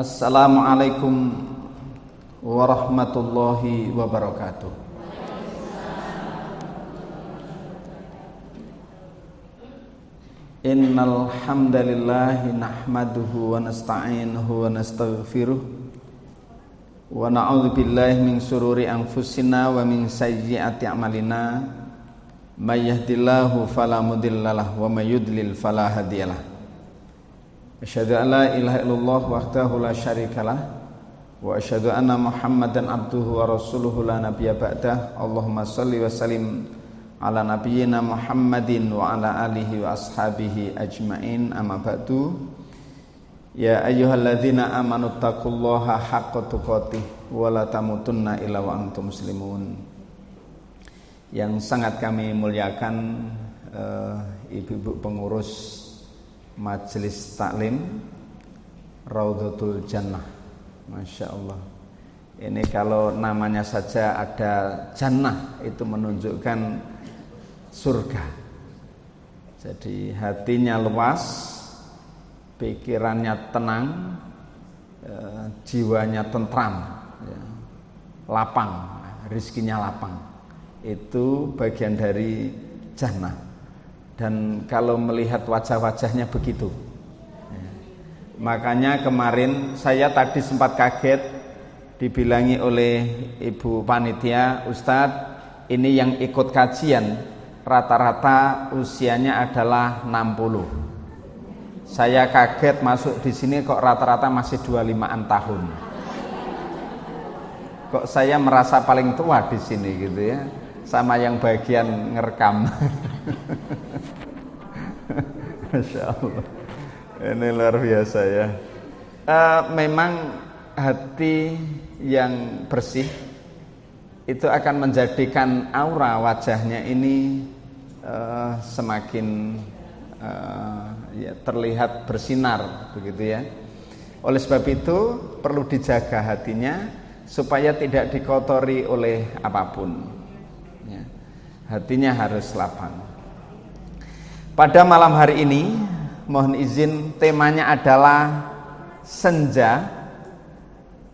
Assalamualaikum warahmatullahi wabarakatuh. Innal hamdalillah nahmaduhu wa nasta'inuhu wa nastaghfiruh wa na'udzu billahi min shururi anfusina wa min sayyiati a'malina may yahdihillahu fala mudhillalah wa may yudlil fala hadiyalah. Asyhadu an la ilaha illallah wahdahu la syarikalah wa asyhadu anna Muhammadan abduhu wa rasuluhu la nabiyya ba'dah. Allahumma shalli wa sallim ala nabiyyina Muhammadin wa ala alihi wa ashabihi ajmain, amma ba'du. Ya ayyuhalladzina amanu taqullaha haqqa tuqatih wa la tamutunna illa wa antum muslimun. Yang sangat kami muliakan ibu-ibu pengurus Majelis Taklim Raudhatul Jannah, Masya Allah. Ini kalau namanya saja ada Jannah itu menunjukkan surga. Jadi hatinya luas, pikirannya tenang, jiwanya tentram, lapang, rizkinya lapang. Itu bagian dari Jannah. Dan kalau melihat wajah-wajahnya begitu, makanya kemarin saya tadi sempat kaget dibilangi oleh ibu panitia, Ustadz, ini yang ikut kajian rata-rata usianya adalah 60. Saya kaget masuk di sini kok rata-rata masih 25-an tahun. Kok saya merasa paling tua di sini gitu ya, sama yang bagian ngerekam. Masya Allah, ini luar biasa ya. Memang hati yang bersih itu akan menjadikan aura wajahnya ini semakin ya, terlihat bersinar begitu ya. Oleh sebab itu perlu dijaga hatinya supaya tidak dikotori oleh apapun ya. Hatinya harus lapang. Pada malam hari ini mohon izin temanya adalah senja,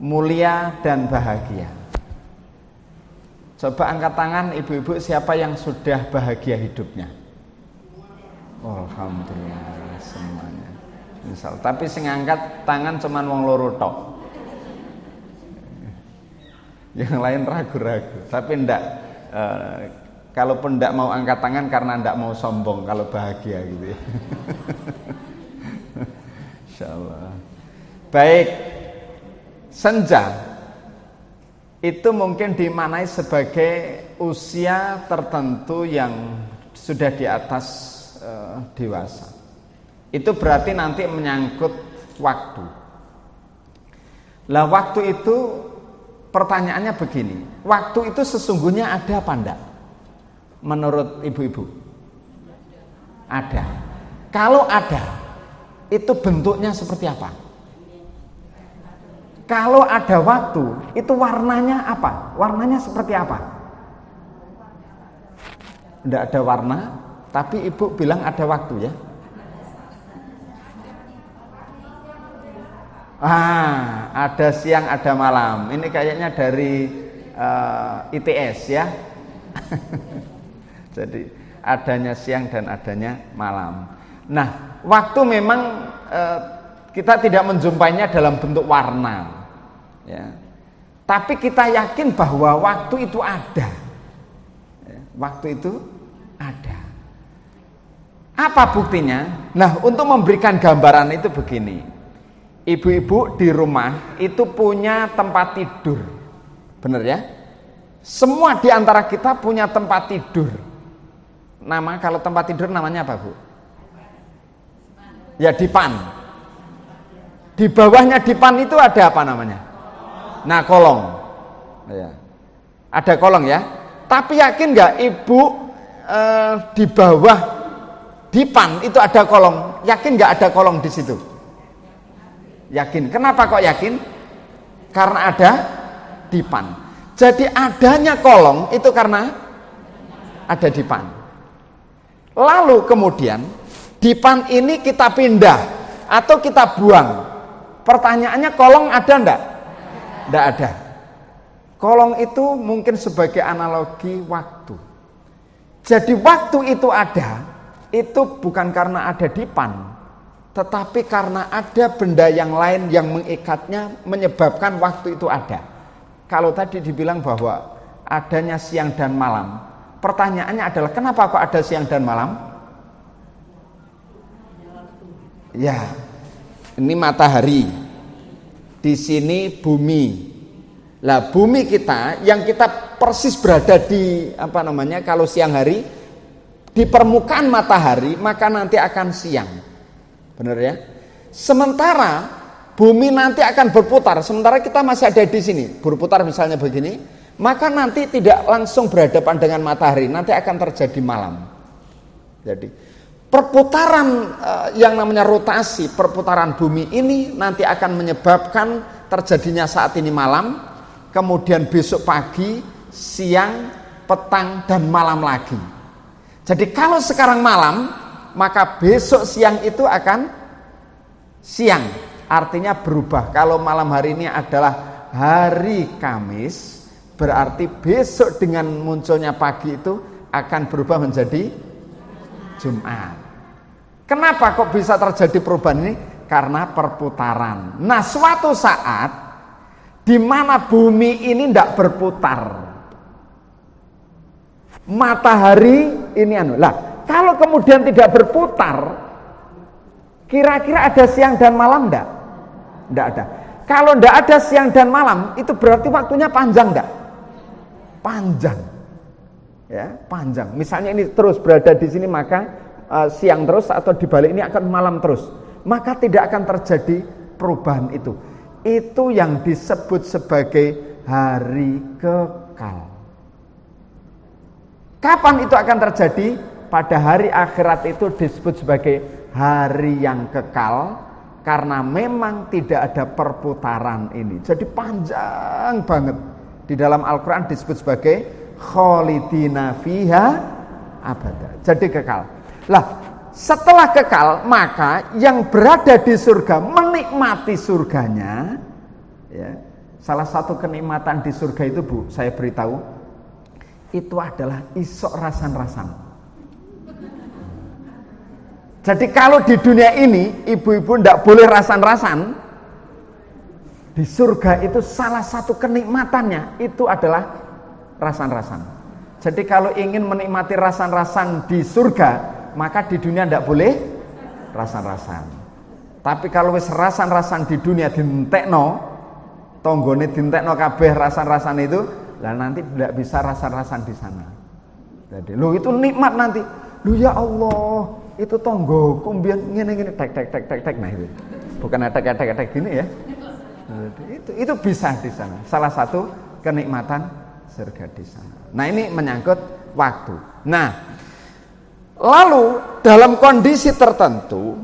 mulia dan bahagia. Coba angkat tangan ibu-ibu siapa yang sudah bahagia hidupnya. Alhamdulillah semuanya. Misal, tapi sing angkat tangan cuman wong loro tok. Yang lain ragu-ragu, tapi ndak kalaupun ndak mau angkat tangan karena ndak mau sombong kalau bahagia gitu ya. Insyaallah. Baik, senja itu mungkin dimaknai sebagai usia tertentu yang sudah di atas dewasa. Itu berarti nanti menyangkut waktu. Lah waktu itu pertanyaannya begini, waktu itu sesungguhnya ada apa enggak? Menurut ibu-ibu ada. Kalau ada, itu bentuknya seperti apa? Kalau ada waktu, itu warnanya apa? Warnanya seperti apa? Tidak ada warna, tapi ibu bilang ada waktu ya. Ada siang, ada malam. Ini kayaknya dari ITS ya. Jadi adanya siang dan adanya malam. Nah, waktu memang kita tidak menjumpainya dalam bentuk warna, ya. Tapi kita yakin bahwa waktu itu ada. Ya, waktu itu ada. Apa buktinya? Nah, untuk memberikan gambaran itu begini. Ibu-ibu di rumah itu punya tempat tidur, benar ya? Semua di antara kita punya tempat tidur. Nama kalau tempat tidur namanya apa, Bu? Ya dipan. Di bawahnya dipan itu ada apa namanya? Nah, kolong. Ya. Ada kolong ya. Tapi yakin nggak ibu di bawah dipan itu ada kolong? Yakin nggak ada kolong di situ? Yakin. Kenapa kok yakin? Karena ada dipan. Jadi adanya kolong itu karena ada dipan. Lalu kemudian dipan ini kita pindah atau kita buang. Pertanyaannya kolong ada enggak? Enggak ada. Kolong itu mungkin sebagai analogi waktu. Jadi waktu itu ada, itu bukan karena ada dipan, tetapi karena ada benda yang lain yang mengikatnya menyebabkan waktu itu ada. Kalau tadi dibilang bahwa adanya siang dan malam, pertanyaannya adalah kenapa kok ada siang dan malam? Ya, ini matahari, di sini bumi. Lah bumi kita yang kita persis berada di kalau siang hari di permukaan matahari, maka nanti akan siang. Benar ya? Sementara bumi nanti akan berputar, sementara kita masih ada di sini, berputar misalnya begini, maka nanti tidak langsung berhadapan dengan matahari, nanti akan terjadi malam. Jadi perputaran yang namanya rotasi, perputaran bumi ini nanti akan menyebabkan terjadinya saat ini malam, kemudian besok pagi, siang, petang, dan malam lagi. Jadi kalau sekarang malam, maka besok siang itu akan siang. Artinya berubah. Kalau malam hari ini adalah hari Kamis, berarti besok dengan munculnya pagi itu akan berubah menjadi Jumat. Kenapa kok bisa terjadi perubahan ini? Karena perputaran. Nah, suatu saat di mana bumi ini tidak berputar, matahari ini lah. Kalau kemudian tidak berputar, kira-kira ada siang dan malam enggak? Enggak ada. Kalau enggak ada siang dan malam, itu berarti waktunya panjang enggak? Panjang. Ya, panjang. Misalnya ini terus berada di sini, maka siang terus, atau di balik ini akan malam terus. Maka tidak akan terjadi perubahan itu. Itu yang disebut sebagai hari kekal. Kapan itu akan terjadi? Pada hari akhirat itu disebut sebagai hari yang kekal, karena memang tidak ada perputaran ini. Jadi panjang banget. Di dalam Al-Quran disebut sebagai khalidina fiha abada. Jadi kekal. Lah, setelah kekal, maka yang berada di surga menikmati surganya. Ya, salah satu kenikmatan di surga itu, Bu, saya beritahu, itu adalah isok rasan-rasan. Jadi kalau di dunia ini ibu-ibu tidak boleh rasan-rasan, di surga itu salah satu kenikmatannya itu adalah rasan-rasan. Jadi kalau ingin menikmati rasan-rasan di surga, maka di dunia tidak boleh rasan-rasan. Tapi kalau wis rasan-rasan di dunia dintekno, tonggone dintekno kabeh rasan-rasan itu, lah nanti tidak bisa rasan-rasan di sana. Jadi, lu itu nikmat nanti. Lu ya Allah, itu tonggo kumbian ngene-ngene tek. Nah itu. Bukan tek gini ya. Itu bisa di sana. Salah satu kenikmatan surga di sana. Nah, ini menyangkut waktu. Nah, lalu dalam kondisi tertentu,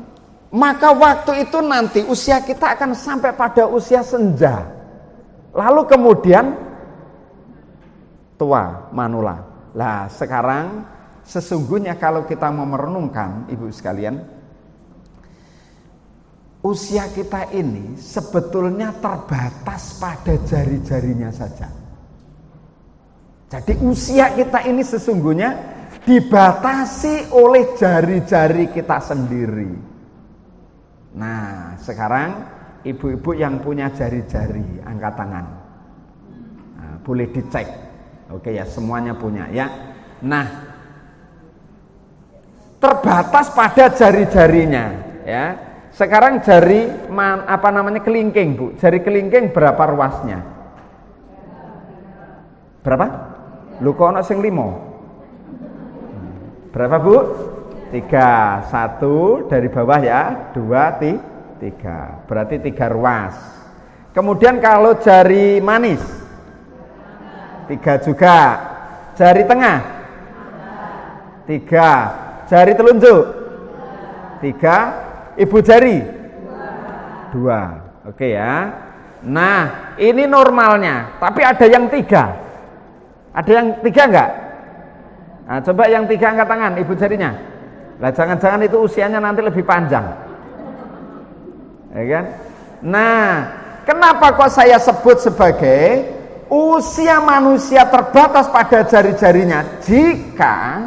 maka waktu itu nanti usia kita akan sampai pada usia senja. Lalu kemudian tua, manula. Lah sekarang sesungguhnya kalau kita mau merenungkan, ibu sekalian, usia kita ini sebetulnya terbatas pada jari-jarinya saja. Jadi usia kita ini sesungguhnya dibatasi oleh jari-jari kita sendiri. Nah, sekarang ibu-ibu yang punya jari-jari, angkat tangan. Nah, boleh dicek. Oke ya, semuanya punya ya. Nah, terbatas pada jari-jarinya ya. Sekarang jari kelingking, Bu. Jari kelingking berapa ruasnya? Berapa? Lu kok ana sing 5? Berapa, Bu? 3. 1 dari bawah ya, 2, 3. Berarti 3 ruas. Kemudian kalau jari manis 3 juga. Jari tengah 3. Jari telunjuk 3. Ibu jari 2. Oke ya. Nah, ini normalnya. Tapi ada yang 3. Ada yang 3 enggak? Nah, coba yang 3 angkat tangan, ibu jarinya. Lah jangan-jangan itu usianya nanti lebih panjang. Ya kan? Nah, kenapa kok saya sebut sebagai usia manusia terbatas pada jari-jarinya? Jika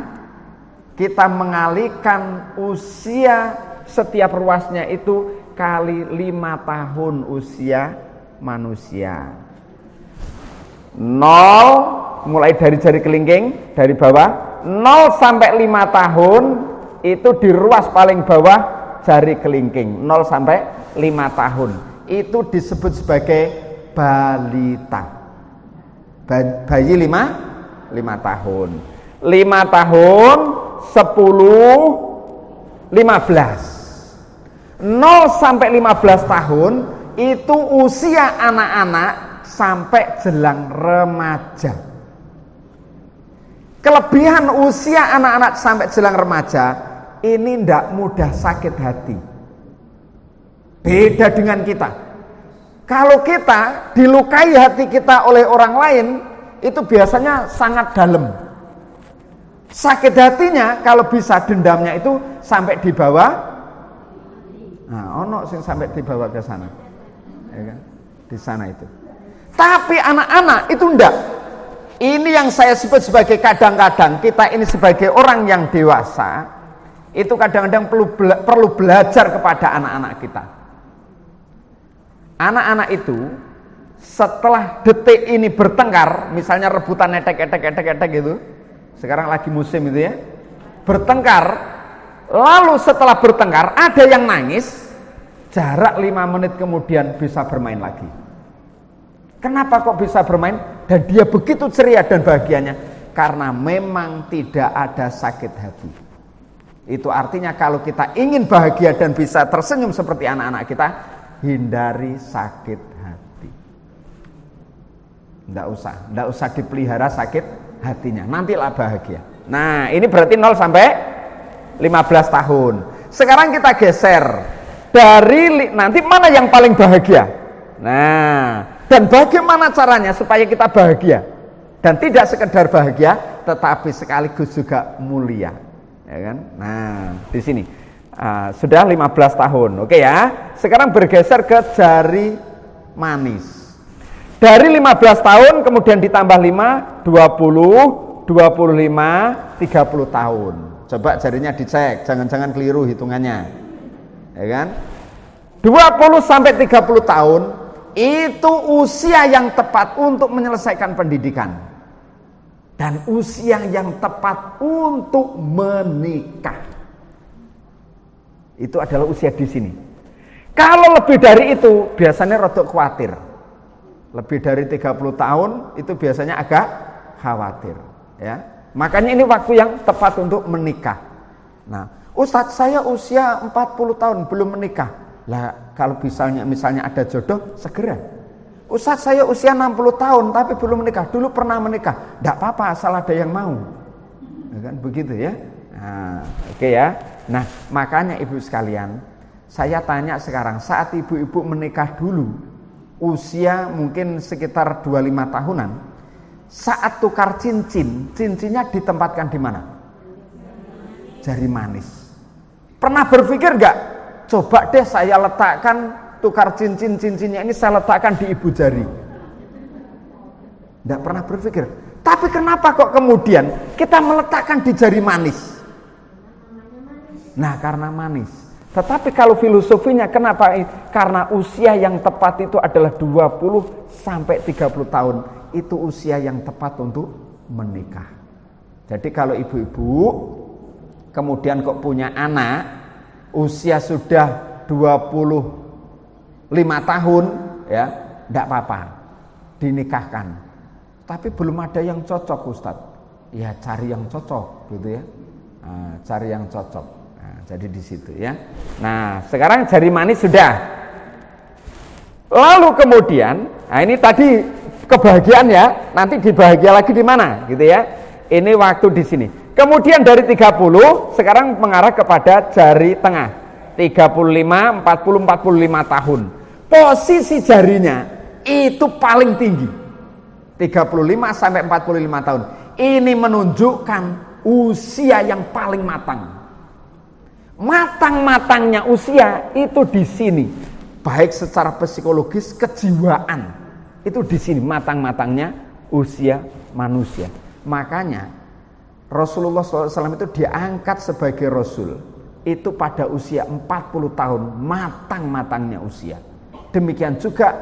kita mengalihkan usia setiap ruasnya itu kali 5 tahun usia manusia. 0 mulai dari jari kelingking dari bawah, 0 sampai 5 tahun itu di ruas paling bawah jari kelingking. 0 sampai 5 tahun itu disebut sebagai balita. Bayi 5 tahun. 5 tahun, 10, 15. 0 sampai 15 tahun itu usia anak-anak sampai jelang remaja. Kelebihan usia anak-anak sampai jelang remaja ini tidak mudah sakit hati. Beda dengan kita. Kalau kita dilukai hati kita oleh orang lain, itu biasanya sangat dalam. Sakit hatinya kalau bisa dendamnya itu sampai di bawah. Nah, ono sing sampai dibawa ke sana, ya kan? Di sana itu. Tapi anak-anak itu enggak. Ini yang saya sebut sebagai kadang-kadang kita ini sebagai orang yang dewasa itu kadang-kadang perlu belajar kepada anak-anak kita. Anak-anak itu setelah detik ini bertengkar, misalnya rebutan etek gitu. Sekarang lagi musim itu ya. Bertengkar. Lalu setelah bertengkar ada yang nangis, jarak 5 menit kemudian bisa bermain lagi. Kenapa kok bisa bermain? Dan dia begitu ceria dan bahagianya? Karena memang tidak ada sakit hati. Itu artinya kalau kita ingin bahagia dan bisa tersenyum seperti anak-anak kita, hindari sakit hati. Tidak usah dipelihara sakit hatinya, nantilah bahagia. Nah, ini berarti 0 sampai 15 tahun. Sekarang kita geser dari nanti mana yang paling bahagia. Nah, dan bagaimana caranya supaya kita bahagia dan tidak sekedar bahagia, tetapi sekaligus juga mulia, ya kan? Nah, di sini sudah 15 tahun, oke ya. Sekarang bergeser ke jari manis. Dari 15 tahun kemudian ditambah 5, 20, 25, 30 tahun. Coba jarinya dicek, jangan-jangan keliru hitungannya. Ya kan? 20 sampai 30 tahun itu usia yang tepat untuk menyelesaikan pendidikan. Dan usia yang tepat untuk menikah. Itu adalah usia di sini. Kalau lebih dari itu biasanya rodok khawatir. Lebih dari 30 tahun itu biasanya agak khawatir, ya. Makanya ini waktu yang tepat untuk menikah. Nah, Ustadz saya usia 40 tahun belum menikah. Lah, kalau misalnya ada jodoh, segera. Ustadz saya usia 60 tahun tapi belum menikah. Dulu pernah menikah. Tidak apa-apa asal ada yang mau. Ya kan begitu ya. Nah, oke ya. Nah, makanya ibu sekalian, saya tanya sekarang, saat ibu-ibu menikah dulu, usia mungkin sekitar 25 tahunan, saat tukar cincinnya ditempatkan di mana? Jari manis. Pernah berpikir enggak? Coba deh saya letakkan tukar cincinnya ini saya letakkan di ibu jari. Enggak pernah berpikir. Tapi kenapa kok kemudian kita meletakkan di jari manis? Nah, karena manis. Tetapi kalau filosofinya kenapa? Karena usia yang tepat itu adalah 20 sampai 30 tahun. Itu usia yang tepat untuk menikah. Jadi kalau ibu-ibu kemudian kok punya anak usia sudah 25 tahun, ya, enggak apa-apa, dinikahkan. Tapi belum ada yang cocok, Ustadz. Ya cari yang cocok, gitu ya. Nah, cari yang cocok. Nah, jadi di situ ya. Nah, sekarang jari manis sudah. Lalu kemudian, nah ini tadi kebahagiaan ya, nanti dibahagia lagi di mana, gitu ya. Ini waktu di sini. Kemudian dari 30 sekarang mengarah kepada jari tengah. 35, 40, 45 tahun. Posisi jarinya itu paling tinggi. 35 sampai 45 tahun. Ini menunjukkan usia yang paling matang. Matang-matangnya usia itu di sini. baik secara psikologis, kejiwaan. Itu di sini matang-matangnya usia manusia. Makanya Rasulullah SAW itu diangkat sebagai Rasul itu pada usia 40 tahun, matang-matangnya usia. Demikian juga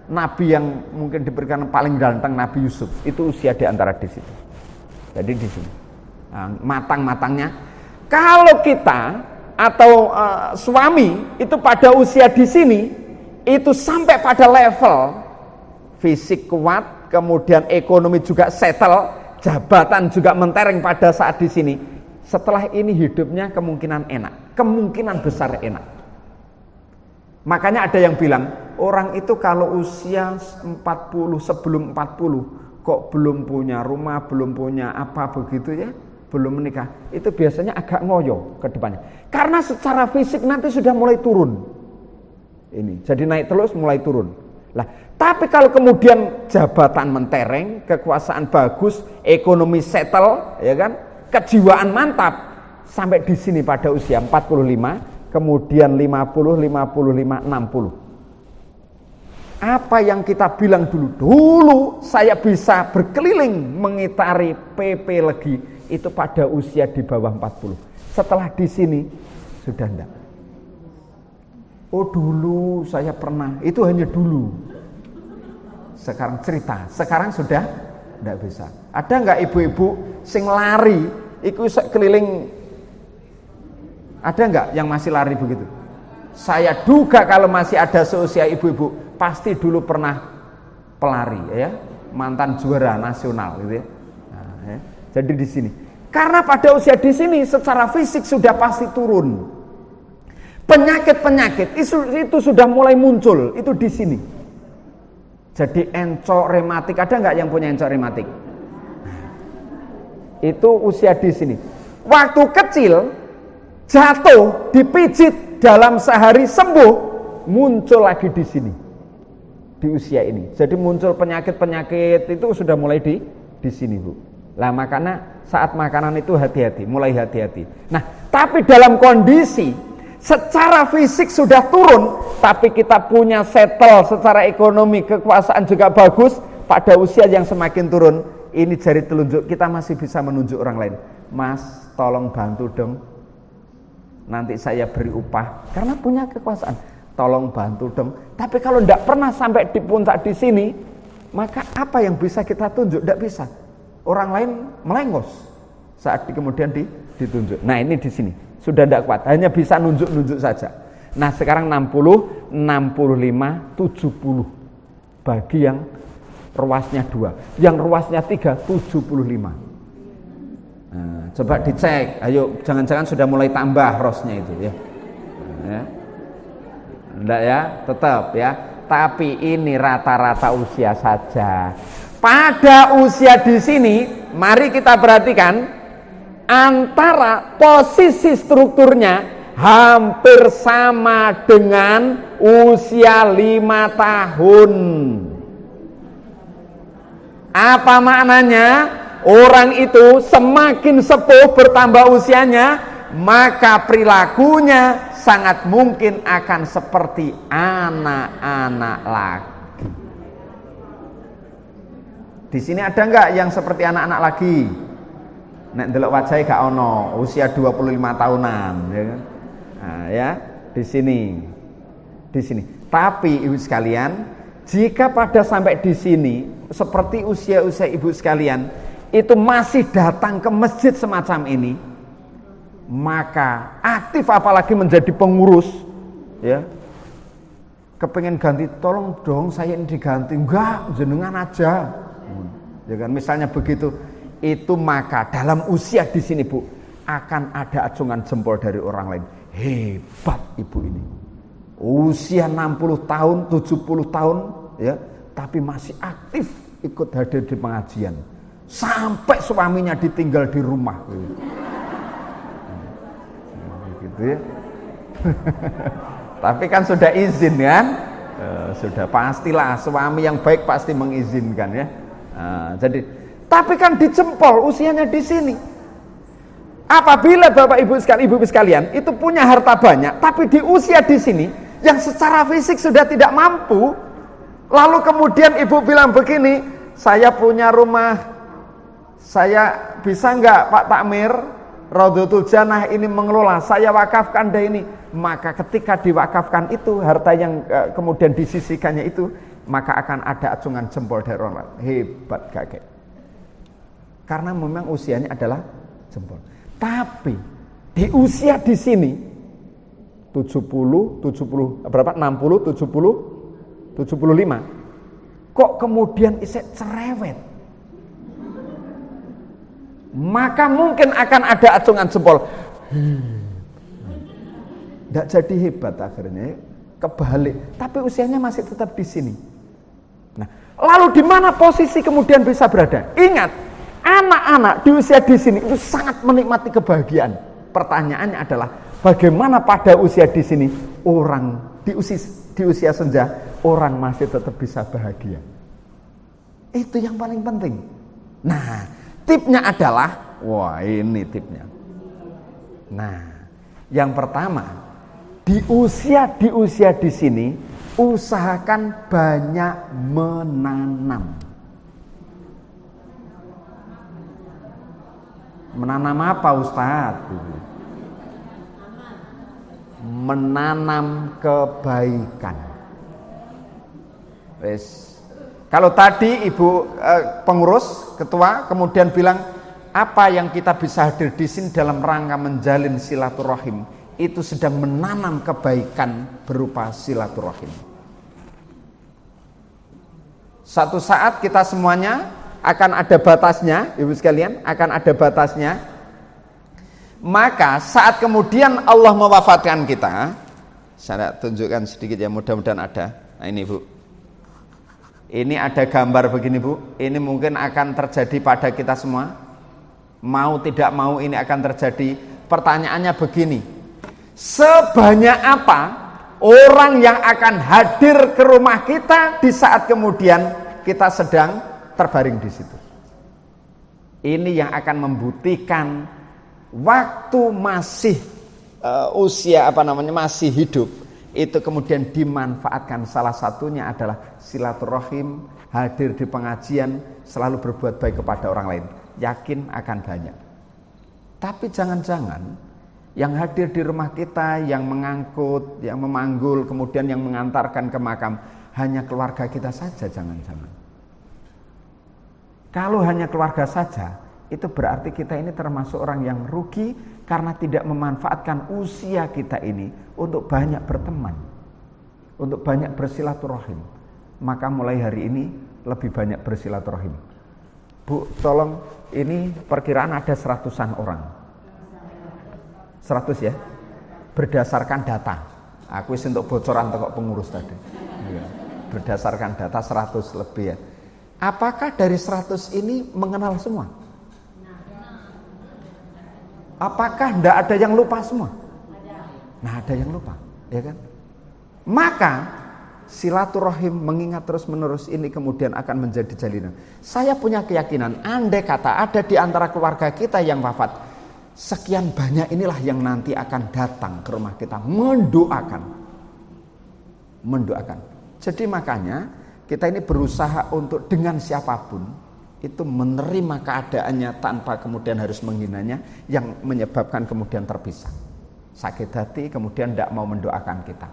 Nabi yang mungkin diberikan paling ganteng, Nabi Yusuf, itu usia di antara di situ. Jadi di sini matang-matangnya. Kalau kita atau suami itu pada usia di sini itu sampai pada level fisik kuat, kemudian ekonomi juga settle, jabatan juga mentereng pada saat di sini. Setelah ini hidupnya kemungkinan enak, kemungkinan besar enak. Makanya ada yang bilang, orang itu kalau usia 40, sebelum 40 kok belum punya rumah, belum punya apa begitu ya, belum menikah, itu biasanya agak ngoyo ke depannya. Karena secara fisik nanti sudah mulai turun. Ini, jadi naik terus mulai turun. Lah, tapi kalau kemudian jabatan mentereng, kekuasaan bagus, ekonomi settle, ya kan, kejiwaan mantap, sampai di sini pada usia 45, kemudian 50, 55, 60. Apa yang kita bilang dulu saya bisa berkeliling mengitari PP Legi itu pada usia di bawah 40. Setelah di sini sudah enggak. Oh dulu saya pernah, itu hanya dulu. Sekarang cerita, sekarang sudah enggak bisa. Ada enggak ibu-ibu sing lari iku keliling? Ada enggak yang masih lari begitu? Saya duga kalau masih ada seusia ibu-ibu pasti dulu pernah pelari ya, mantan juara nasional gitu ya. Nah, ya. Jadi di sini. Karena pada usia di sini secara fisik sudah pasti turun. Penyakit-penyakit itu sudah mulai muncul, itu di sini. Jadi encok rematik, ada nggak yang punya encok rematik? Itu usia di sini. Waktu kecil jatuh, dipijit dalam sehari sembuh, muncul lagi di sini. Di usia ini. Jadi muncul penyakit-penyakit itu sudah mulai di sini, Bu. Lah makanya saat makanan itu hati-hati, mulai hati-hati. Nah, tapi dalam kondisi secara fisik sudah turun, tapi kita punya settle secara ekonomi, kekuasaan juga bagus, pada usia yang semakin turun, ini jari telunjuk kita masih bisa menunjuk orang lain. Mas, tolong bantu dong. Nanti saya beri upah karena punya kekuasaan. Tolong bantu dong. Tapi kalau tidak pernah sampai di puncak di sini, maka apa yang bisa kita tunjuk? Tidak bisa. Orang lain melengos saat kemudian ditunjuk. Nah ini di sini sudah tidak kuat, hanya bisa nunjuk-nunjuk saja. Nah sekarang 60, 65, 70. Bagi yang ruasnya 2, yang ruasnya 3, 75. Nah, coba dicek, ayo jangan-jangan sudah mulai tambah rosnya itu ya. Ya. Enggak ya, tetap ya. Tapi ini rata-rata usia saja. Pada usia di sini, mari kita perhatikan antara posisi strukturnya hampir sama dengan usia 5 tahun. Apa maknanya? Orang itu semakin sepuh bertambah usianya, maka perilakunya sangat mungkin akan seperti anak-anak lagi. Di sini ada enggak yang seperti anak-anak lagi? Nek ndelok wajahnya gak ono, usia 25 tahunan, ya kan? Nah, ya, di sini. Di sini. Tapi ibu sekalian, jika pada sampai di sini seperti usia-usia ibu sekalian itu masih datang ke masjid semacam ini, maka aktif apalagi menjadi pengurus ya, kepengen ganti, tolong dong saya ini diganti, enggak jenengan aja ya kan, misalnya begitu, itu maka dalam usia di sini Bu akan ada acungan jempol dari orang lain. Hebat ibu ini, usia 60 tahun 70 tahun ya, tapi masih aktif ikut hadir di pengajian sampai suaminya ditinggal di rumah gitu ya. Tapi kan sudah izin kan, sudah pastilah suami yang baik pasti mengizinkan ya. Jadi tapi kan dijempol usianya di sini. Apabila Bapak Ibu sekalian, ibu-ibu sekalian itu punya harta banyak, tapi di usia di sini yang secara fisik sudah tidak mampu, lalu kemudian ibu bilang begini, saya punya rumah, saya bisa enggak Pak Takmir, Raudhatul Jannah ini mengelola, saya wakafkan deh ini. Maka ketika diwakafkan itu, harta yang kemudian disisihkannya itu, maka akan ada acungan jempol dari orang lain. Hebat kakek. Karena memang usianya adalah jempol. Tapi di usia di sini 70 berapa? 60, 70, 75. Kok kemudian isek cerewet? Maka mungkin akan ada acungan jempol. Tidak jadi hebat akhirnya, kebalik. Tapi usianya masih tetap di sini. Nah, lalu di mana posisi kemudian bisa berada? Ingat, anak-anak di usia di sini itu sangat menikmati kebahagiaan. Pertanyaannya adalah, bagaimana pada usia di sini orang di usia senja orang masih tetap bisa bahagia? Itu yang paling penting. Nah, tipnya adalah, wah ini tipnya. Nah, yang pertama, di usia di sini usahakan banyak menanam. Menanam apa Ustadz? Menanam kebaikan. Kalau tadi ibu pengurus ketua kemudian bilang apa yang kita bisa hadir di sini dalam rangka menjalin silaturahim, itu sedang menanam kebaikan berupa silaturahim. Satu saat kita semuanya akan ada batasnya, ibu sekalian, akan ada batasnya. Maka saat kemudian Allah mewafatkan kita, saya tunjukkan sedikit ya, mudah-mudahan ada. Nah ini Bu, ini ada gambar begini Bu, ini mungkin akan terjadi pada kita semua. Mau tidak mau ini akan terjadi. Pertanyaannya begini, sebanyak apa orang yang akan hadir ke rumah kita di saat kemudian kita sedang terbaring di situ? Ini yang akan membuktikan waktu masih usia masih hidup itu kemudian dimanfaatkan. Salah satunya adalah silaturahim, hadir di pengajian, selalu berbuat baik kepada orang lain. Yakin akan banyak. Tapi jangan-jangan yang hadir di rumah kita, yang mengangkut, yang memanggul, kemudian yang mengantarkan ke makam hanya keluarga kita saja, jangan-jangan. Kalau hanya keluarga saja, itu berarti kita ini termasuk orang yang rugi karena tidak memanfaatkan usia kita ini untuk banyak berteman, untuk banyak bersilaturahim. Maka mulai hari ini lebih banyak bersilaturahim. Bu, tolong, ini perkiraan ada 100-an orang. 100 ya? Berdasarkan data. Aku untuk bocoran toko pengurus tadi. Ya, berdasarkan data 100 lebih ya. Apakah dari 100 ini mengenal semua? Apakah tidak ada yang lupa semua? Nah, ada yang lupa, ya kan? Maka silaturahim mengingat terus-menerus ini kemudian akan menjadi jalinan. Saya punya keyakinan, andai kata ada di antara keluarga kita yang wafat, sekian banyak inilah yang nanti akan datang ke rumah kita mendoakan. Jadi makanya kita ini berusaha untuk dengan siapapun itu menerima keadaannya tanpa kemudian harus menghinanya, yang menyebabkan kemudian terpisah. Sakit hati kemudian tidak mau mendoakan kita.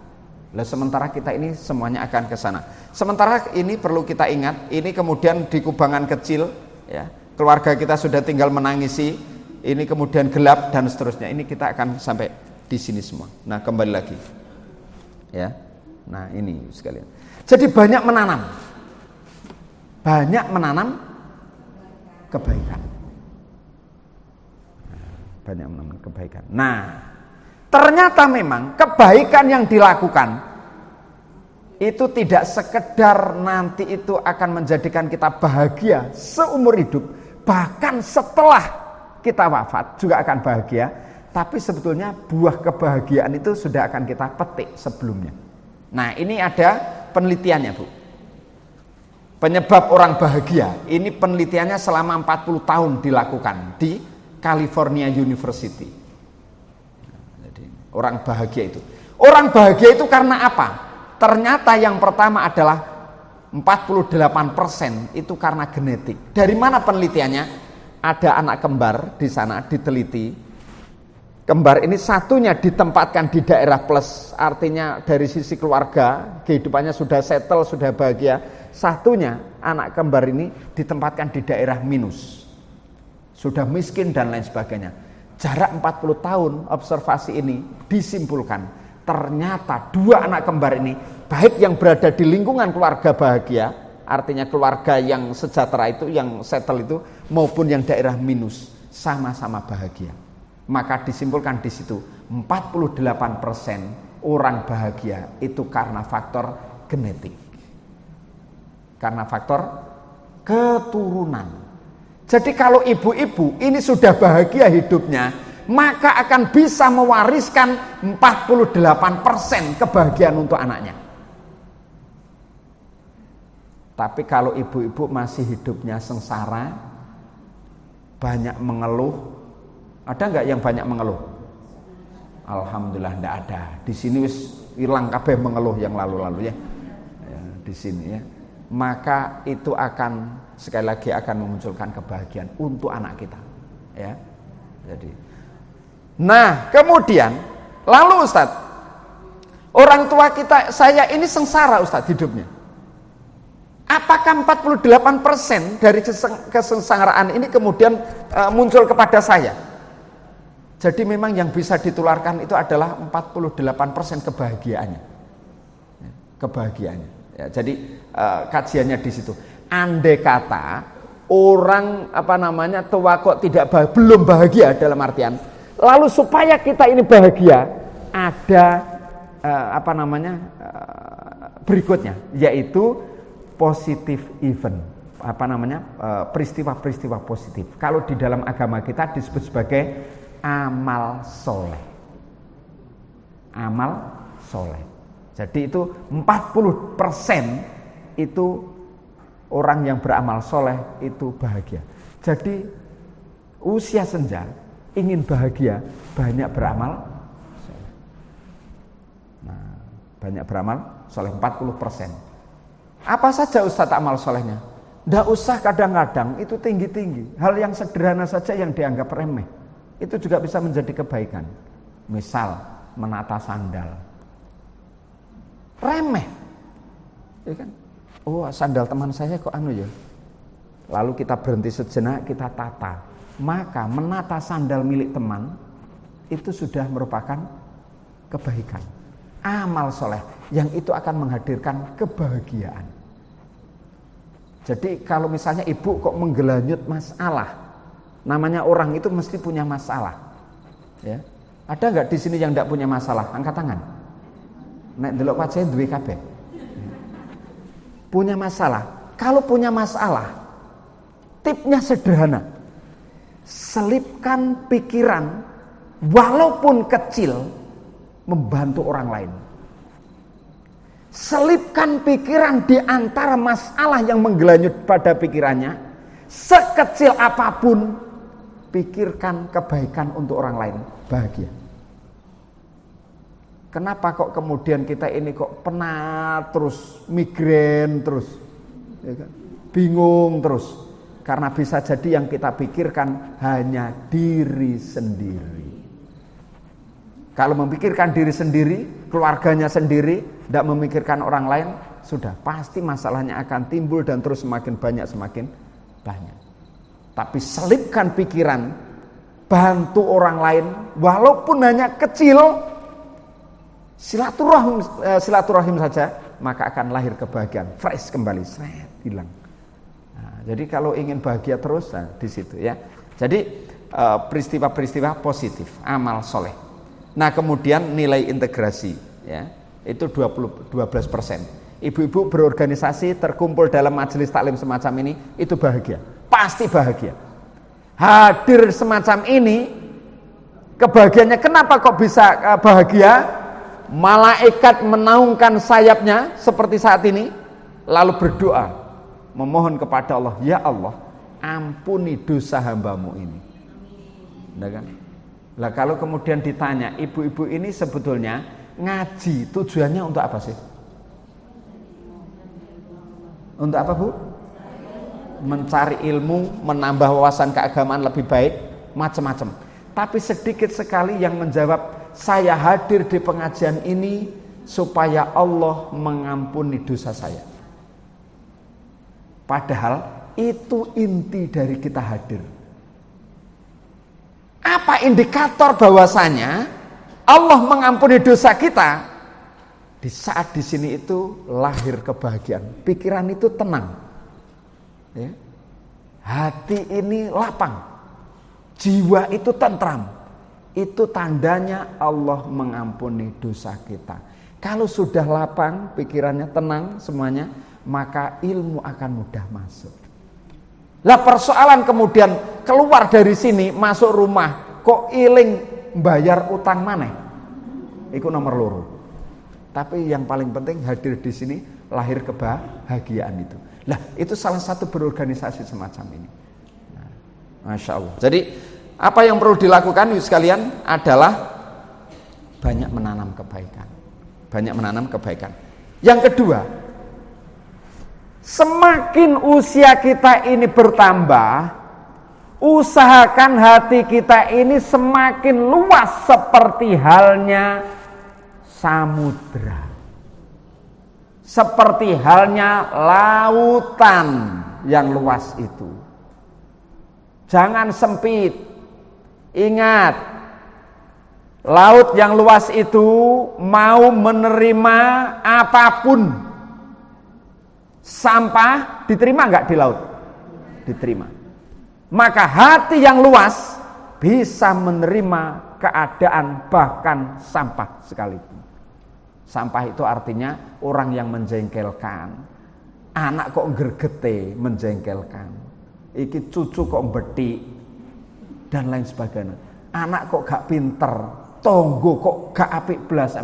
Lah sementara kita ini semuanya akan ke sana. Sementara ini perlu kita ingat, ini kemudian di kubangan kecil ya, keluarga kita sudah tinggal menangisi, ini kemudian gelap dan seterusnya. Ini kita akan sampai di sini semua. Nah, kembali lagi. Ya. Nah, ini sekalian. Jadi banyak menanam kebaikan. Banyak menanam kebaikan. Nah, ternyata memang kebaikan yang dilakukan itu tidak sekedar nanti itu akan menjadikan kita bahagia seumur hidup, bahkan setelah kita wafat juga akan bahagia, tapi sebetulnya buah kebahagiaan itu sudah akan kita petik sebelumnya. Nah, ini ada penelitiannya, Bu. Penyebab orang bahagia, ini penelitiannya selama 40 tahun dilakukan di California University. Jadi, orang bahagia itu. Orang bahagia itu karena apa? Ternyata yang pertama adalah 48% itu karena genetik. Dari mana penelitiannya? Ada anak kembar di sana diteliti. Kembar ini satunya ditempatkan di daerah plus, artinya dari sisi keluarga kehidupannya sudah settle, sudah bahagia. Satunya anak kembar ini ditempatkan di daerah minus, sudah miskin dan lain sebagainya. Jarak 40 tahun observasi ini disimpulkan ternyata dua anak kembar ini, baik yang berada di lingkungan keluarga bahagia, artinya keluarga yang sejahtera itu, yang settle itu, maupun yang daerah minus, sama-sama bahagia. Maka disimpulkan di situ 48% orang bahagia itu karena faktor genetik, karena faktor keturunan. Jadi kalau ibu-ibu ini sudah bahagia hidupnya, maka akan bisa mewariskan 48% kebahagiaan untuk anaknya. Tapi kalau ibu-ibu masih hidupnya sengsara, banyak mengeluh, ada nggak yang banyak mengeluh? Alhamdulillah nggak ada. Di sini wis hilang kabeh mengeluh yang lalu-lalu ya. Di sini ya. Maka itu akan sekali lagi akan memunculkan kebahagiaan untuk anak kita. Ya. Jadi, nah kemudian lalu Ustadz, orang tua kita, saya ini sengsara Ustadz hidupnya. Apakah 48% dari kesengsaraan ini kemudian muncul kepada saya? Jadi memang yang bisa ditularkan itu adalah 48% kebahagiaannya. Kebahagiaannya. Ya, jadi kajiannya di situ. Andai kata orang tua kok belum bahagia dalam artian, lalu supaya kita ini bahagia ada berikutnya, yaitu positif event, peristiwa-peristiwa positif. Kalau di dalam agama kita disebut sebagai amal soleh. Amal soleh. Jadi itu 40% itu orang yang beramal soleh itu bahagia. Jadi usia senja ingin bahagia, banyak beramal soleh. Nah, banyak beramal soleh 40%. Apa saja Ustadz amal solehnya? Nggak usah kadang-kadang itu tinggi-tinggi. Hal yang sederhana saja yang dianggap remeh, itu juga bisa menjadi kebaikan. Misal menata sandal. Remeh. Ya kan? Oh, sandal teman saya kok ya. Lalu kita berhenti sejenak, kita tata. Maka menata sandal milik teman itu sudah merupakan kebaikan. Amal soleh yang itu akan menghadirkan kebahagiaan. Jadi kalau misalnya ibu kok menggelanyut masalah, namanya orang itu mesti punya masalah. Ya. Ada nggak di sini yang tidak punya masalah? Angkat tangan. Nek delok wajah duwe kabeh. Punya masalah. Kalau punya masalah, tipnya sederhana. Selipkan pikiran walaupun kecil membantu orang lain. Selipkan pikiran di antara masalah yang menggelanyut pada pikirannya, sekecil apapun, pikirkan kebaikan untuk orang lain, bahagia. Kenapa kok kemudian kita ini kok penat terus, migrain terus, ya kan? Bingung terus? Karena bisa jadi yang kita pikirkan hanya diri sendiri. Kalau memikirkan diri sendiri, keluarganya sendiri, tidak memikirkan orang lain, sudah pasti masalahnya akan timbul dan terus semakin banyak. Tapi selipkan pikiran, bantu orang lain, walaupun hanya kecil, silaturahim saja, maka akan lahir kebahagiaan, fresh kembali, hilang. Nah, jadi kalau ingin bahagia terus, nah, di situ ya. Jadi peristiwa-peristiwa positif, amal soleh. Nah kemudian nilai integrasi, ya, itu 12%. Ibu-ibu berorganisasi terkumpul dalam majelis taklim semacam ini, itu bahagia, pasti bahagia. Hadir semacam ini, kebahagiaannya kenapa kok bisa bahagia? Malaikat menaungkan sayapnya seperti saat ini, lalu berdoa, memohon kepada Allah, ya Allah, ampuni dosa hambamu ini. Nah, kan? Lah kalau kemudian ditanya, ibu-ibu ini sebetulnya Ngaji tujuannya untuk apa sih? Untuk apa, Bu? Mencari ilmu, menambah wawasan keagamaan lebih baik, macam-macam. Tapi sedikit sekali yang menjawab, saya hadir di pengajian ini supaya Allah mengampuni dosa saya. Padahal itu inti dari kita hadir. Apa indikator bahwasanya Allah mengampuni dosa kita? Di saat di sini itu lahir kebahagiaan, pikiran itu tenang, ya. Hati ini lapang, jiwa itu tentram. Itu tandanya Allah mengampuni dosa kita. Kalau sudah lapang, pikirannya tenang semuanya, maka ilmu akan mudah masuk. Lah persoalan kemudian keluar dari sini masuk rumah kok iling bayar utang mana? Iku nomor loro. Tapi yang paling penting hadir di sini lahir kebahagiaan itu. Lah itu salah satu berorganisasi semacam ini. Nah, Masya Allah. Jadi apa yang perlu dilakukan sekalian adalah banyak menanam kebaikan. Banyak menanam kebaikan. Yang kedua, semakin usia kita ini bertambah, usahakan hati kita ini semakin luas seperti halnya samudra. Seperti halnya lautan yang luas itu. Jangan sempit. Ingat, laut yang luas itu mau menerima apapun. Sampah diterima enggak di laut? Diterima. Maka hati yang luas bisa menerima keadaan bahkan sampah sekalipun. Sampah itu artinya orang yang menjengkelkan. Anak kok gergete menjengkelkan. Iki cucu kok betik dan lain sebagainya. Anak kok gak pinter, tonggo kok gak apik belas.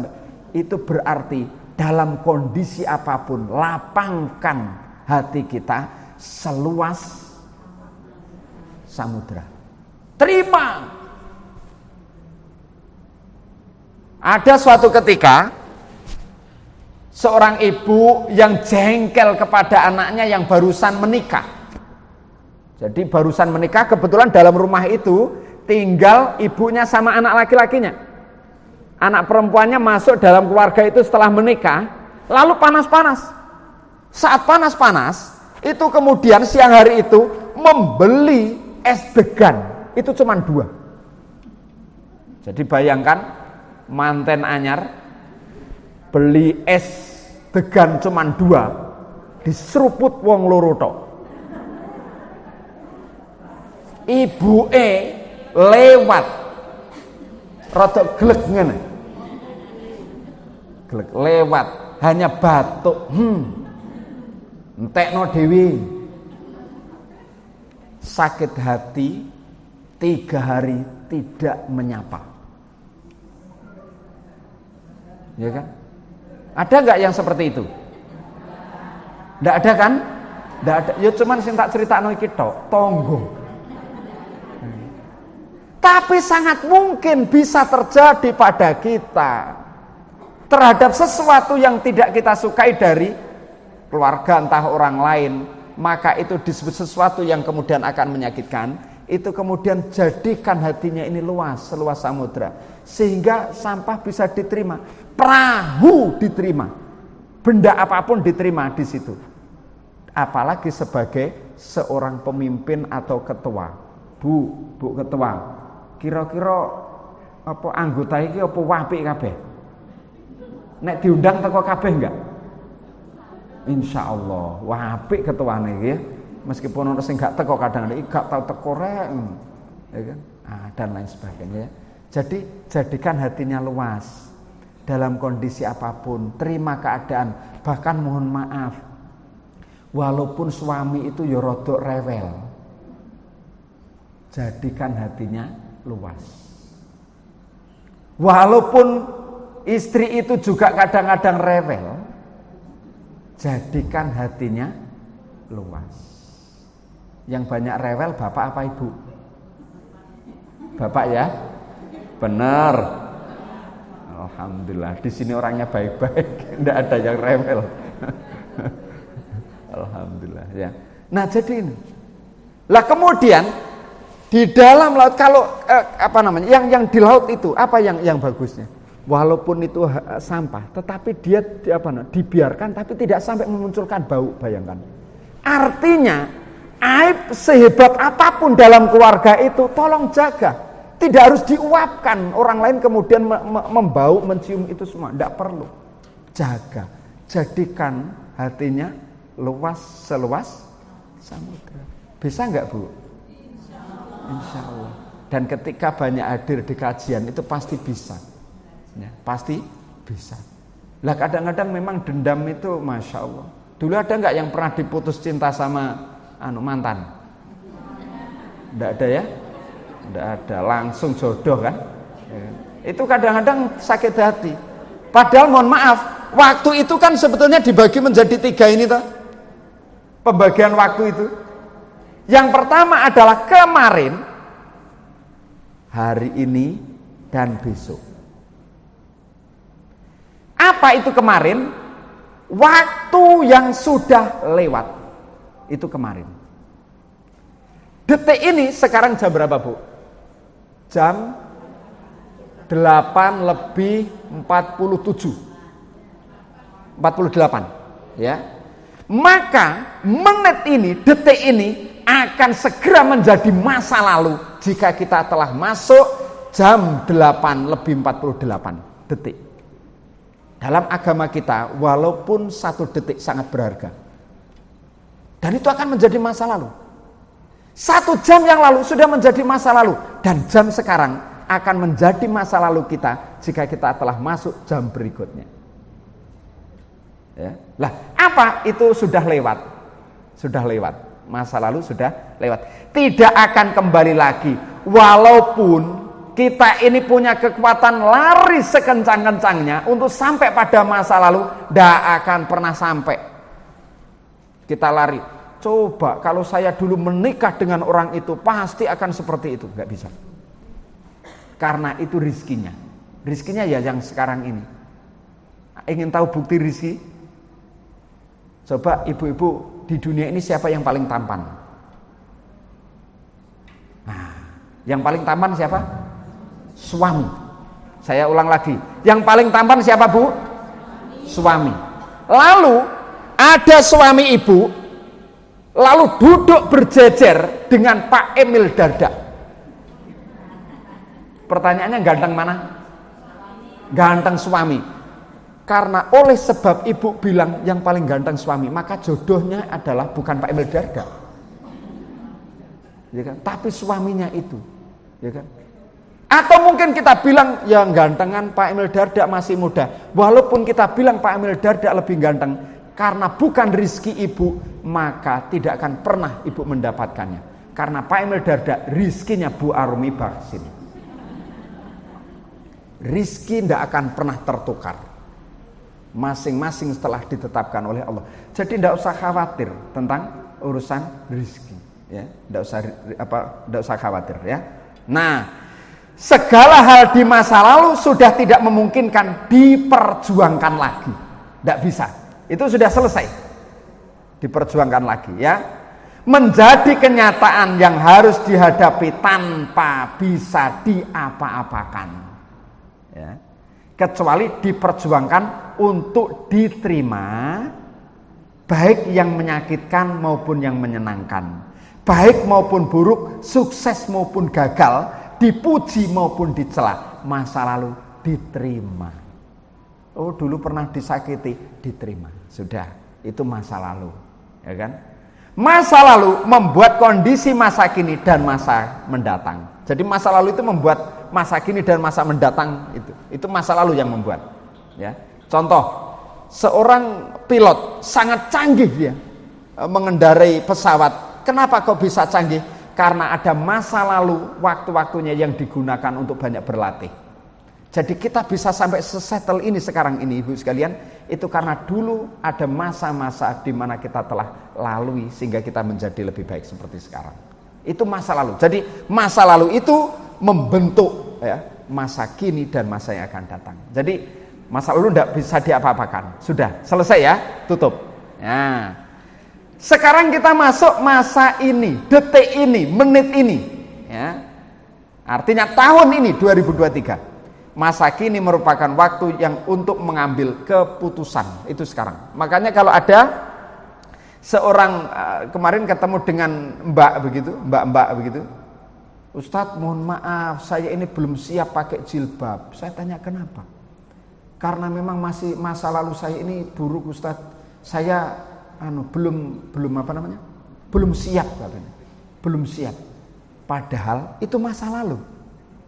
Itu berarti dalam kondisi apapun lapangkan hati kita seluas samudra. Terima. Ada suatu ketika seorang ibu yang jengkel kepada anaknya yang barusan menikah. Jadi barusan menikah, kebetulan dalam rumah itu tinggal ibunya sama anak laki-lakinya. Anak perempuannya masuk dalam keluarga itu setelah menikah, lalu panas-panas. Saat panas-panas, itu kemudian siang hari itu membeli es degan. Itu cuma 2. Jadi bayangkan manten anyar beli es degan cuma 2, diseruput wong loro tok. Ibuke lewat rada glek ngene. Glek lewat hanya batuk. Entekno dhewe. Sakit hati 3 hari tidak menyapa. Ya kan? Ada enggak yang seperti itu? Enggak ada kan? Enggak ada. Ya cuman sing tak critakno iki tok, tonggo. Tapi sangat mungkin bisa terjadi pada kita terhadap sesuatu yang tidak kita sukai dari keluarga entah orang lain, maka itu disebut sesuatu yang kemudian akan menyakitkan. Itu kemudian jadikan hatinya ini luas, seluas samudra, sehingga sampah bisa diterima, perahu diterima, benda apapun diterima di situ. Apalagi sebagai seorang pemimpin atau ketua. Bu ketua, kira-kira apa anggota iki apa apik kabeh? Nek diundang teko kabeh enggak? Insyaallah apik ketuane iki ya. Meskipun ono sing gak teko kadang-kadang gak tau teko rek. Ya kan? Dan lain sebagainya. Jadi jadikan hatinya luas dalam kondisi apapun, terima keadaan, bahkan mohon maaf. Walaupun suami itu ya rada rewel. Jadikan hatinya luas. Walaupun istri itu juga kadang-kadang rewel, jadikan hatinya luas. Yang banyak rewel bapak apa ibu? Bapak ya? Benar. Alhamdulillah, di sini orangnya baik-baik, tidak ada yang rewel. Alhamdulillah ya. Nah jadi ini. Lah kemudian di dalam laut kalau yang di laut itu apa yang bagusnya? Walaupun itu sampah, tetapi dia dibiarkan tapi tidak sampai memunculkan bau, bayangkan. Artinya aib sehebat apapun dalam keluarga itu tolong jaga. Tidak harus diuapkan orang lain kemudian membau, mencium itu semua, tidak perlu. Jaga, jadikan hatinya luas seluas samudra. Bisa enggak Bu? Insya Allah. Dan ketika banyak hadir di kajian itu pasti bisa, ya, pasti bisa. Lah kadang-kadang memang dendam itu, masya Allah. Dulu ada enggak yang pernah diputus cinta sama mantan? Enggak ada ya? Enggak ada, langsung jodoh kan? Ya. Itu kadang-kadang sakit hati. Padahal mohon maaf, waktu itu kan sebetulnya dibagi menjadi 3 ini toh. Pembagian waktu itu. Yang pertama adalah kemarin, hari ini, dan besok. Apa itu kemarin? Waktu yang sudah lewat. Itu kemarin. Detik ini sekarang jam berapa Bu? Jam 8:47. 48 ya. Maka menit ini, detik ini akan segera menjadi masa lalu jika kita telah masuk jam 8:48 detik. Dalam agama kita walaupun 1 detik sangat berharga. Dan itu akan menjadi masa lalu. 1 jam yang lalu sudah menjadi masa lalu, dan jam sekarang akan menjadi masa lalu kita jika kita telah masuk jam berikutnya. Ya. Lah, apa itu sudah lewat? Sudah lewat. Masa lalu sudah lewat. Tidak akan kembali lagi. Walaupun kita ini punya kekuatan lari sekencang-kencangnya untuk sampai pada masa lalu, tidak akan pernah sampai. Kita lari. Coba kalau saya dulu menikah dengan orang itu pasti akan seperti itu, nggak bisa. Karena itu rizkinya. Rizkinya ya yang sekarang ini. Ingin tahu bukti rizki? Coba ibu-ibu di dunia ini siapa yang paling tampan? Nah, yang paling tampan siapa? Suami. Saya ulang lagi. Yang paling tampan siapa Bu? Suami. Lalu ada suami ibu lalu duduk berjejer dengan Pak Emil Dardak. Pertanyaannya ganteng mana? Ganteng suami. Karena oleh sebab ibu bilang yang paling ganteng suami, maka jodohnya adalah bukan Pak Emil Dardak, ya kan? Tapi suaminya itu, ya kan? Atau mungkin kita bilang yang gantengan Pak Emil Dardak masih muda. Walaupun kita bilang Pak Emil Dardak lebih ganteng, karena bukan rizki ibu, maka tidak akan pernah ibu mendapatkannya. Karena Pak Emil Dardak rizkinya Bu Arumi Baksin. Rizki tidak akan pernah tertukar. Masing-masing setelah ditetapkan oleh Allah. Jadi tidak usah khawatir tentang urusan rizki. Ya, tidak usah khawatir ya. Nah, segala hal di masa lalu sudah tidak memungkinkan diperjuangkan lagi. Tidak bisa. Itu sudah selesai. Diperjuangkan lagi ya. Menjadi kenyataan yang harus dihadapi tanpa bisa diapa-apakan. Ya. Kecuali diperjuangkan untuk diterima, baik yang menyakitkan maupun yang menyenangkan, baik maupun buruk, sukses maupun gagal, dipuji maupun dicela, masa lalu diterima. Oh, dulu pernah disakiti, diterima. Sudah, itu masa lalu, ya kan? Masa lalu membuat kondisi masa kini dan masa mendatang. Jadi masa lalu itu membuat masa kini dan masa mendatang itu masa lalu yang membuat. Ya, contoh, seorang pilot sangat canggih dia mengendarai pesawat. Kenapa kok bisa canggih? Karena ada masa lalu waktu-waktunya yang digunakan untuk banyak berlatih. Jadi kita bisa sampai sesettle ini sekarang ini ibu sekalian, itu karena dulu ada masa-masa di mana kita telah lalui sehingga kita menjadi lebih baik seperti sekarang. Itu masa lalu. Jadi masa lalu itu membentuk ya, masa kini dan masa yang akan datang. Jadi masa lalu tidak bisa diapa-apakan. Sudah selesai ya, tutup. Ya. Sekarang kita masuk masa ini, detik ini, menit ini. Ya. Artinya tahun ini 2023. Masa kini merupakan waktu yang untuk mengambil keputusan. Itu sekarang. Makanya kalau ada seorang kemarin ketemu dengan mbak begitu, mbak begitu, Ustadz mohon maaf saya ini belum siap pakai jilbab. Saya tanya kenapa? Karena memang masih masa lalu saya ini buruk Ustadz. Saya belum siap katanya. Belum siap. Padahal itu masa lalu.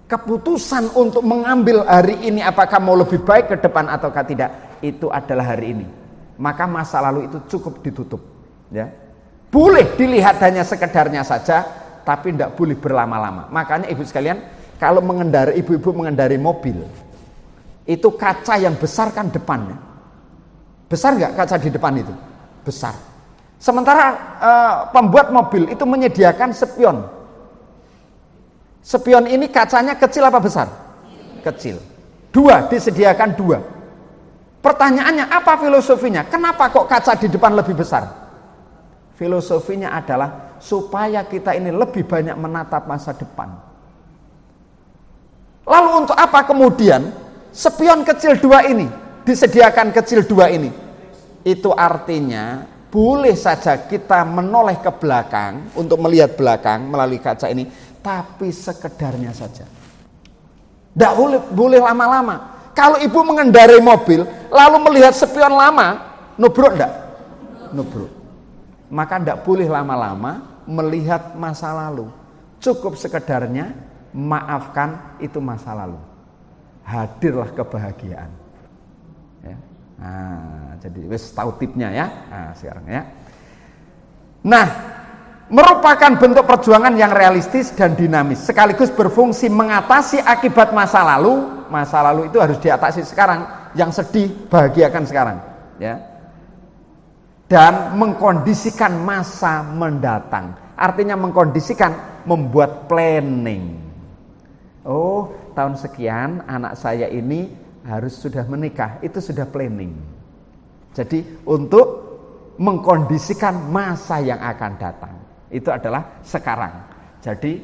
Keputusan untuk mengambil hari ini apakah mau lebih baik ke depan ataukah tidak, itu adalah hari ini. Maka masa lalu itu cukup ditutup, ya. Boleh dilihat hanya sekedarnya saja, tapi tidak boleh berlama-lama. Makanya ibu sekalian, kalau ibu-ibu mengendarai mobil, itu kaca yang besar kan depannya. Besar nggak kaca di depan itu? Besar. Sementara pembuat mobil itu menyediakan spion. Spion ini kacanya kecil apa besar? Kecil. Disediakan dua. Pertanyaannya apa filosofinya? Kenapa kok kaca di depan lebih besar? Filosofinya adalah supaya kita ini lebih banyak menatap masa depan. Lalu untuk apa kemudian spion kecil dua ini disediakan kecil dua ini? Itu artinya boleh saja kita menoleh ke belakang untuk melihat belakang melalui kaca ini, tapi sekedarnya saja. Tidak boleh lama-lama. Kalau ibu mengendarai mobil lalu melihat spion lama, nubruk enggak? Nubruk. Maka tidak boleh lama-lama melihat masa lalu. Cukup sekedarnya maafkan itu masa lalu. Hadirlah kebahagiaan. Ya. Nah, jadi wis tahu tipnya ya. Nah, sekarang ya. Nah, merupakan bentuk perjuangan yang realistis dan dinamis, sekaligus berfungsi mengatasi akibat masa lalu. Masa lalu itu harus diatasi sekarang, yang sedih bahagiakan sekarang, ya. Dan mengkondisikan masa mendatang. Artinya mengkondisikan, membuat planning. Oh, tahun sekian anak saya ini harus sudah menikah, itu sudah planning. Jadi untuk mengkondisikan masa yang akan datang. Itu adalah sekarang. Jadi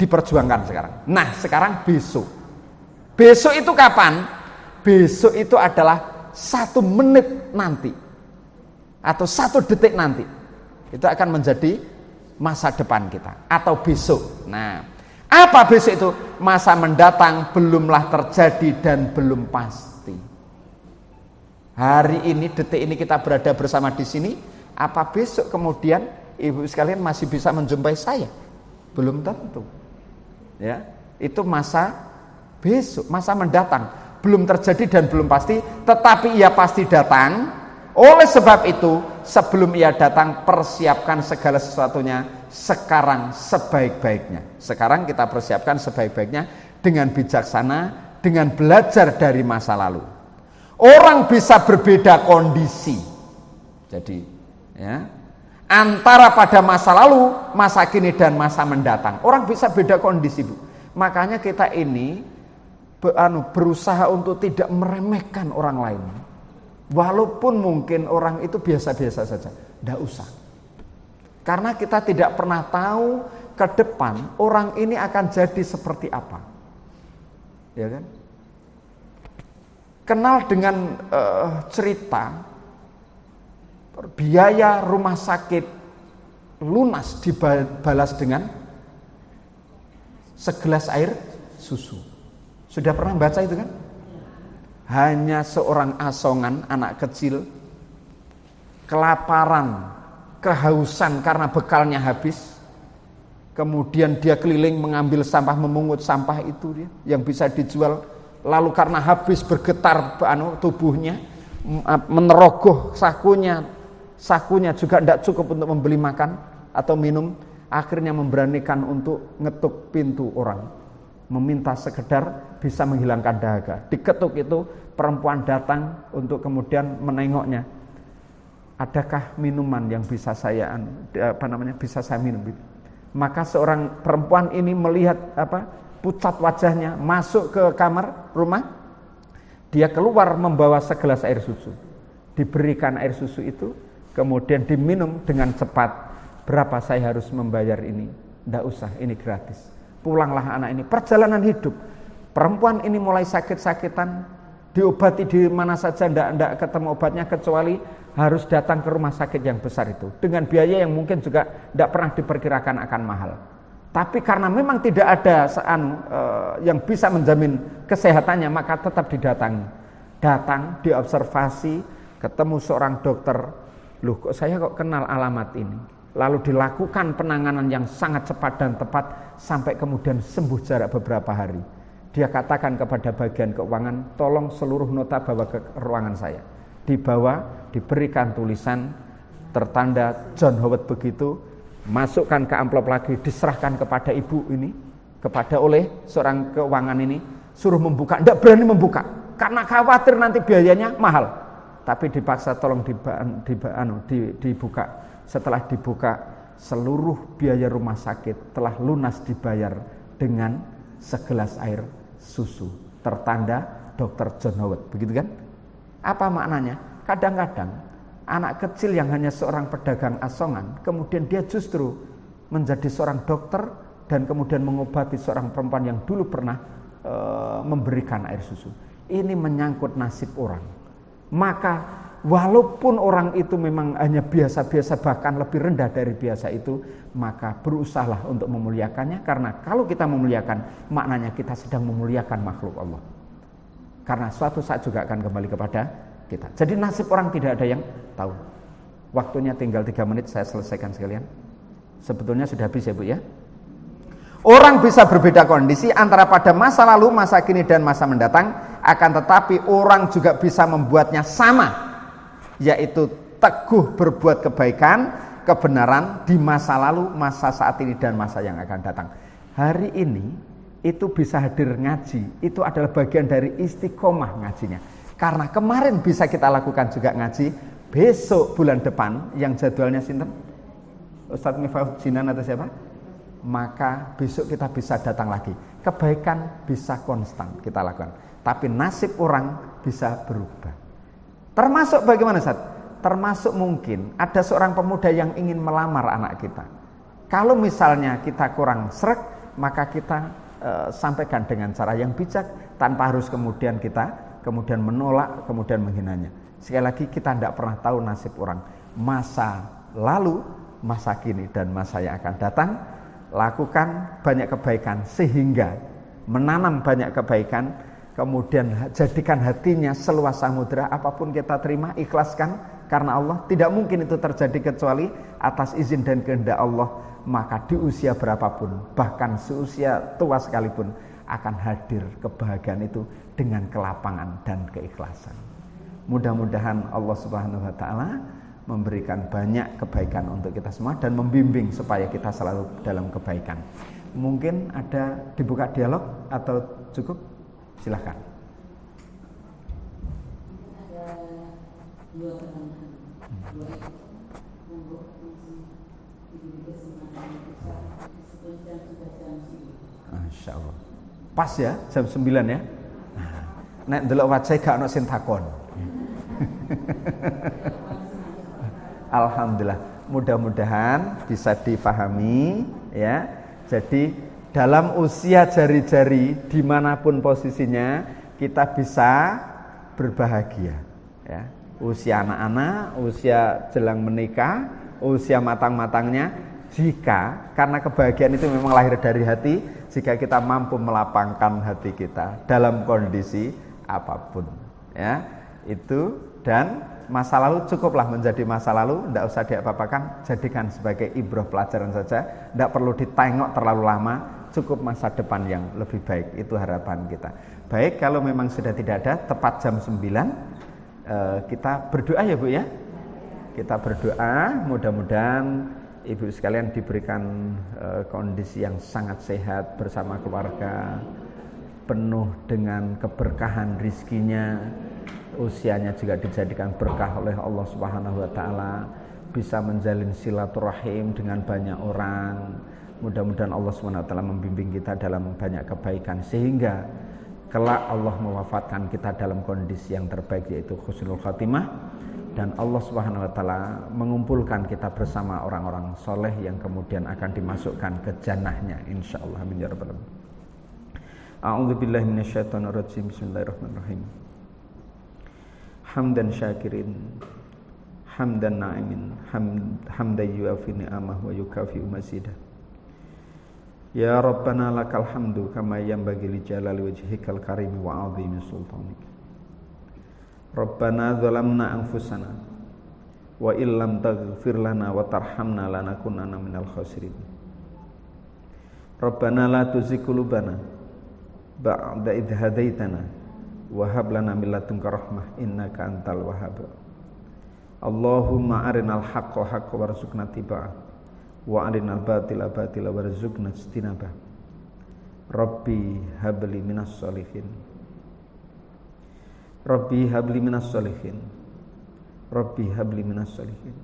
diperjuangkan sekarang. Nah, sekarang besok. Besok itu kapan? Besok itu adalah 1 menit nanti atau 1 detik nanti. Itu akan menjadi masa depan kita atau besok. Nah, apa besok itu? Masa mendatang belumlah terjadi dan belum pasti. Hari ini, detik ini kita berada bersama di sini. Apa besok kemudian ibu sekalian masih bisa menjumpai saya? Belum tentu. Ya, itu masa besok, masa mendatang. Belum terjadi dan belum pasti, tetapi ia pasti datang. Oleh sebab itu, sebelum ia datang, persiapkan segala sesuatunya sekarang sebaik-baiknya. Sekarang kita persiapkan sebaik-baiknya dengan bijaksana, dengan belajar dari masa lalu. Orang bisa berbeda kondisi. Jadi, ya, antara pada masa lalu, masa kini dan masa mendatang. Orang bisa beda kondisi, Bu. Makanya kita ini berusaha untuk tidak meremehkan orang lain. Walaupun mungkin orang itu biasa-biasa saja, tidak usah. Karena kita tidak pernah tahu ke depan orang ini akan jadi seperti apa. Ya kan? Kenal dengan cerita biaya rumah sakit lunas dibalas dengan segelas air susu. Sudah pernah baca itu kan? Hanya seorang asongan, anak kecil, kelaparan, kehausan karena bekalnya habis. Kemudian dia keliling mengambil sampah, memungut sampah itu dia yang bisa dijual. Lalu karena habis bergetar tubuhnya, menerogoh sakunya juga tidak cukup untuk membeli makan atau minum. Akhirnya memberanikan untuk ngetuk pintu orang, meminta sekedar bisa menghilangkan dahaga. Diketuk itu, perempuan datang untuk kemudian menengoknya. Adakah minuman yang bisa bisa saya minum? Maka seorang perempuan ini melihat pucat wajahnya, masuk ke kamar rumah. Dia keluar membawa segelas air susu. Diberikan air susu itu, kemudian diminum dengan cepat. Berapa saya harus membayar ini? Tidak usah, ini gratis. Pulanglah anak ini, perjalanan hidup. Perempuan ini mulai sakit-sakitan, diobati di mana saja, tidak ketemu obatnya, kecuali harus datang ke rumah sakit yang besar itu. Dengan biaya yang mungkin juga tidak pernah diperkirakan akan mahal. Tapi karena memang tidak ada yang bisa menjamin kesehatannya, maka tetap didatangi. Datang, diobservasi, ketemu seorang dokter. Loh, kok saya kok kenal alamat ini? Lalu dilakukan penanganan yang sangat cepat dan tepat sampai kemudian sembuh jarak beberapa hari. Dia katakan kepada bagian keuangan, tolong seluruh nota bawa ke ruangan saya. Dibawa, diberikan tulisan tertanda John Howard begitu, masukkan ke amplop lagi, diserahkan kepada ibu ini, oleh seorang keuangan ini, suruh membuka, tidak berani membuka karena khawatir nanti biayanya mahal. Tapi dipaksa tolong dibuka. Setelah dibuka, seluruh biaya rumah sakit telah lunas dibayar dengan segelas air susu tertanda Dr. John Howard. Begitu kan? Apa maknanya? Kadang-kadang anak kecil yang hanya seorang pedagang asongan, kemudian dia justru menjadi seorang dokter dan kemudian mengobati seorang perempuan yang dulu pernah memberikan air susu. Ini menyangkut nasib orang. Maka walaupun orang itu memang hanya biasa-biasa, bahkan lebih rendah dari biasa itu, maka berusahalah untuk memuliakannya. Karena kalau kita memuliakan, maknanya kita sedang memuliakan makhluk Allah. Karena suatu saat juga akan kembali kepada kita. Jadi nasib orang tidak ada yang tahu. Waktunya tinggal 3 menit, saya selesaikan sekalian. Sebetulnya sudah habis ya Bu ya. Orang bisa berbeda kondisi antara pada masa lalu, masa kini, dan masa mendatang. Akan tetapi orang juga bisa membuatnya sama, yaitu teguh berbuat kebaikan, kebenaran di masa lalu, masa saat ini, dan masa yang akan datang. Hari ini itu bisa hadir ngaji, itu adalah bagian dari istiqomah ngajinya. Karena kemarin bisa kita lakukan juga ngaji, besok bulan depan yang jadwalnya sinten? Ustadz Miftahul Jinan atau siapa? Maka besok kita bisa datang lagi. Kebaikan bisa konstan kita lakukan, tapi nasib orang bisa berubah. Termasuk bagaimana Ustaz? Termasuk mungkin ada seorang pemuda yang ingin melamar anak kita. Kalau misalnya kita kurang sreg, maka kita sampaikan dengan cara yang bijak, tanpa harus kemudian kita menolak, kemudian menghinanya. Sekali lagi, kita tidak pernah tahu nasib orang. Masa lalu, masa kini, dan masa yang akan datang. Lakukan banyak kebaikan sehingga menanam banyak kebaikan, kemudian jadikan hatinya seluas samudera. Apapun kita terima, ikhlaskan karena Allah. Tidak mungkin itu terjadi kecuali atas izin dan kehendak Allah. Maka di usia berapapun, bahkan seusia tua sekalipun, akan hadir kebahagiaan itu dengan kelapangan dan keikhlasan. Mudah-mudahan Allah Subhanahu wa taala memberikan banyak kebaikan untuk kita semua dan membimbing supaya kita selalu dalam kebaikan. Mungkin ada dibuka dialog atau cukup? Silahkan. Ada 2 pertanyaan. Masya Allah. Pas ya, jam 9 ya. Nek ndelok wajah gak ono sing takon. Alhamdulillah, mudah-mudahan bisa difahami ya. Jadi dalam usia jari-jari dimanapun posisinya kita bisa berbahagia ya. Usia anak-anak, usia jelang menikah, usia matang-matangnya, jika karena kebahagiaan itu memang lahir dari hati, jika kita mampu melapangkan hati kita dalam kondisi apapun ya. Itu, dan masa lalu cukuplah menjadi masa lalu, tidak usah diapa-apakan, jadikan sebagai ibrah pelajaran saja, tidak perlu ditengok terlalu lama, cukup masa depan yang lebih baik. Itu harapan kita. Baik, kalau memang sudah tidak ada, tepat jam 9 kita berdoa ya Bu ya. Kita berdoa, mudah-mudahan Ibu sekalian diberikan kondisi yang sangat sehat bersama keluarga, penuh dengan keberkahan rizkinya, usianya juga dijadikan berkah oleh Allah Subhanahu wa taala, bisa menjalin silaturahim dengan banyak orang, Mudah-mudahan Allah SWT membimbing kita dalam banyak kebaikan sehingga kelak Allah mewafatkan kita dalam kondisi yang terbaik, yaitu husnul khatimah, dan Allah SWT mengumpulkan kita bersama orang-orang soleh yang kemudian akan dimasukkan ke jannahnya insyaallah. Amin ya rabbal alamin. A'udzubillahi minasyaitonirrajim. Bismillahirrahmanirrahim. Hamdan syakirin, hamdan na'imin, hamdan yuafi ni'amah wa yukafi'u mazidah. Ya Rabbana lakal hamdu kama yanbaghi li jalali wajhikal karimi wa 'azimi sultanik. Rabbana zalamna anfusana wa illam taghfir lana wa tarhamna lanakunanna minal khasirin. Rabbana la tuzigh qulubana ba'da idh hadaitana wa hab lana min ladunka rahmah innaka antal wahhab. Allahumma arinal haqqo haqqan warzuqna tiba'ah wa arinal batila batila warzuqna ijtinabah. Rabbi habli minas sholihin, Rabbi habli minas sholihin, Rabbi habli minas sholihin.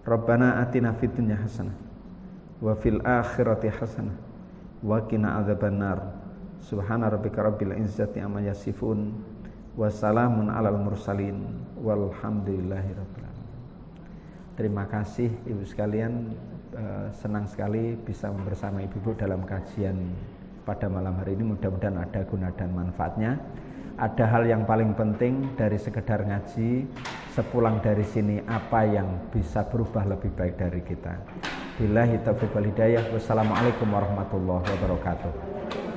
Rabbana atina fid dunya hasanah wa fil akhirati hasanah wa qina adzabannar. Subhana rabbika rabbil izzati amma yasifun wa salamun alal mursalin walhamdulillahi rabbil alamin. Terima kasih ibu sekalian, senang sekali bisa bersama ibu-ibu dalam kajian pada malam hari ini. Mudah-mudahan ada guna dan manfaatnya. Ada hal yang paling penting dari sekedar ngaji, sepulang dari sini apa yang bisa berubah lebih baik dari kita. Billahi taufiq wal hidayah. Wassalamualaikum warahmatullahi wabarakatuh.